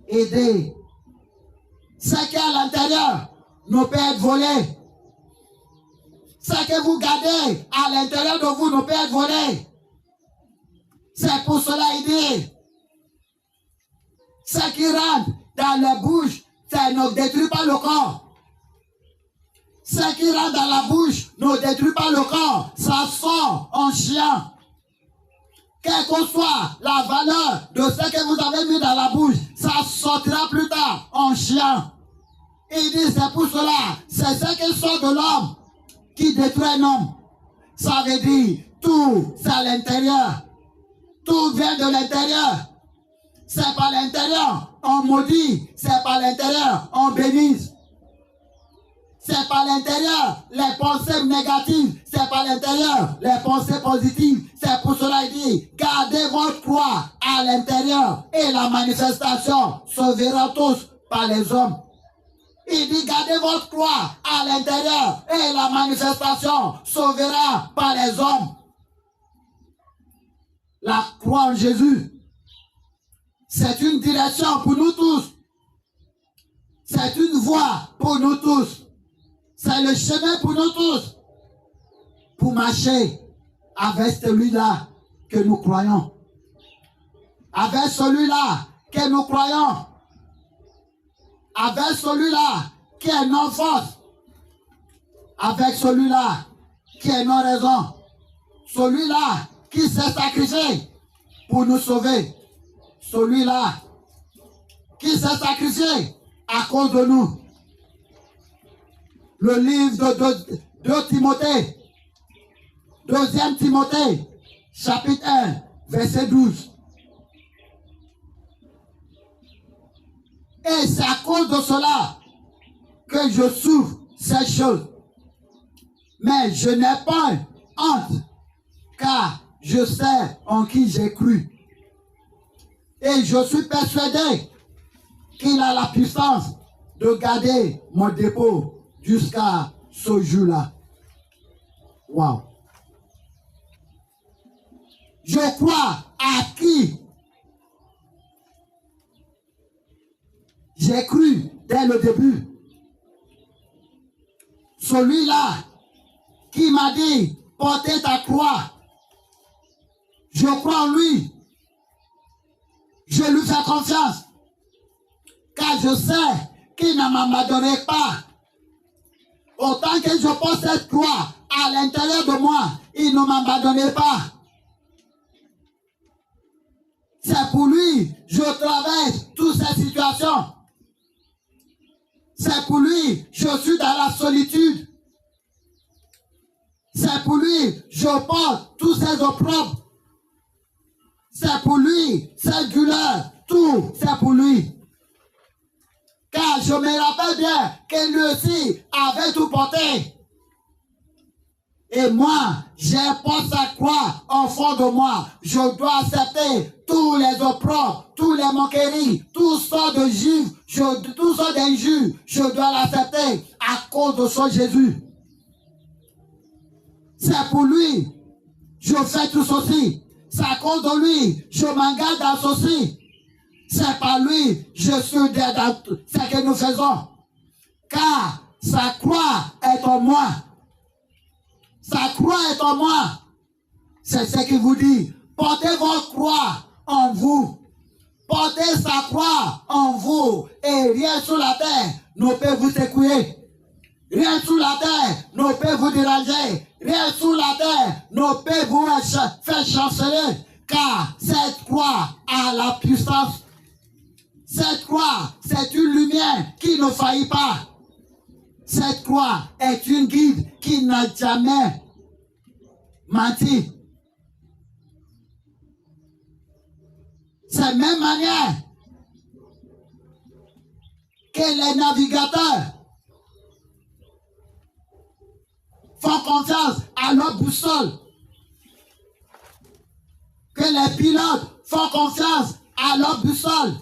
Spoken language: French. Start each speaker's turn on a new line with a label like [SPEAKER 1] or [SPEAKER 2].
[SPEAKER 1] aider. Ce qui est à l'intérieur ne peut être volé. Ce que vous gardez à l'intérieur de vous ne peut être volé. C'est pour cela aider. Ce qui rentre dans la bouche, ça ne détruit pas le corps. Ce qui rentre dans la bouche ne détruit pas le corps. Ça sort en chien. Quelle que soit la valeur de ce que vous avez mis dans la bouche, ça sortira plus tard en chien. Il dit c'est pour cela, c'est ce qui sort de l'homme qui détruit un homme. Ça veut dire tout, c'est à l'intérieur. Tout vient de l'intérieur. C'est par l'intérieur, on maudit. C'est par l'intérieur, on bénit. C'est par l'intérieur, les pensées négatives. C'est par l'intérieur, les pensées positives. C'est pour cela qu'il dit, gardez votre croix à l'intérieur et la manifestation se verra tous par les hommes. Il dit, gardez votre croix à l'intérieur et la manifestation se verra par les hommes. La croix en Jésus, c'est une direction pour nous tous. C'est une voie pour nous tous. C'est le chemin pour nous tous. Pour marcher avec celui-là que nous croyons. Avec celui-là que nous croyons. Avec celui-là qui est nos forces. Avec celui-là qui est nos raisons. Celui-là qui s'est sacrifié pour nous sauver. Celui-là qui s'est sacrifié à cause de nous. Le livre de Timothée, 2e Timothée, chapitre 1, verset 12. Et c'est à cause de cela que je souffre ces choses. Mais je n'ai pas honte, car je sais en qui j'ai cru. Et je suis persuadé qu'il a la puissance de garder mon dépôt jusqu'à ce jour-là. Wow. Je crois à qui j'ai cru dès le début. Celui-là qui m'a dit, portez ta croix. Je crois en lui. Je lui fais confiance. Car je sais qu'il ne m'abandonnerait pas. Autant que je porte cette croix à l'intérieur de moi, il ne m'abandonnerait pas. C'est pour lui, je traverse toutes ces situations. C'est pour lui, je suis dans la solitude. C'est pour lui, je porte tous ces opprobres. C'est pour lui, cette douleur, tout, c'est pour lui. Car je me rappelle bien que lui aussi avait tout porté. Et moi, j'ai porté sa croix au fond de moi. Je dois accepter tous les opprobres, tous les moqueries, toutes sortes de juifs, toutes sortes d'injures. Je dois l'accepter à cause de son Jésus. C'est pour lui, je fais tout ceci. C'est à cause de lui, je m'engage dans ceci. C'est par lui, je suis dans ce que nous faisons. Car sa croix est en moi. Sa croix est en moi. C'est ce qu'il vous dit. Portez votre croix en vous. Portez sa croix en vous. Et rien sur la terre ne peut vous secouer. Rien sur la terre ne peut vous déranger. Rien sur la terre ne peut vous faire chanceler. Car cette croix a la puissance. Cette croix, c'est une lumière qui ne faillit pas. Cette croix est une guide qui n'a jamais menti. C'est la même manière que les navigateurs font confiance à leur boussole, que les pilotes font confiance à leur boussole.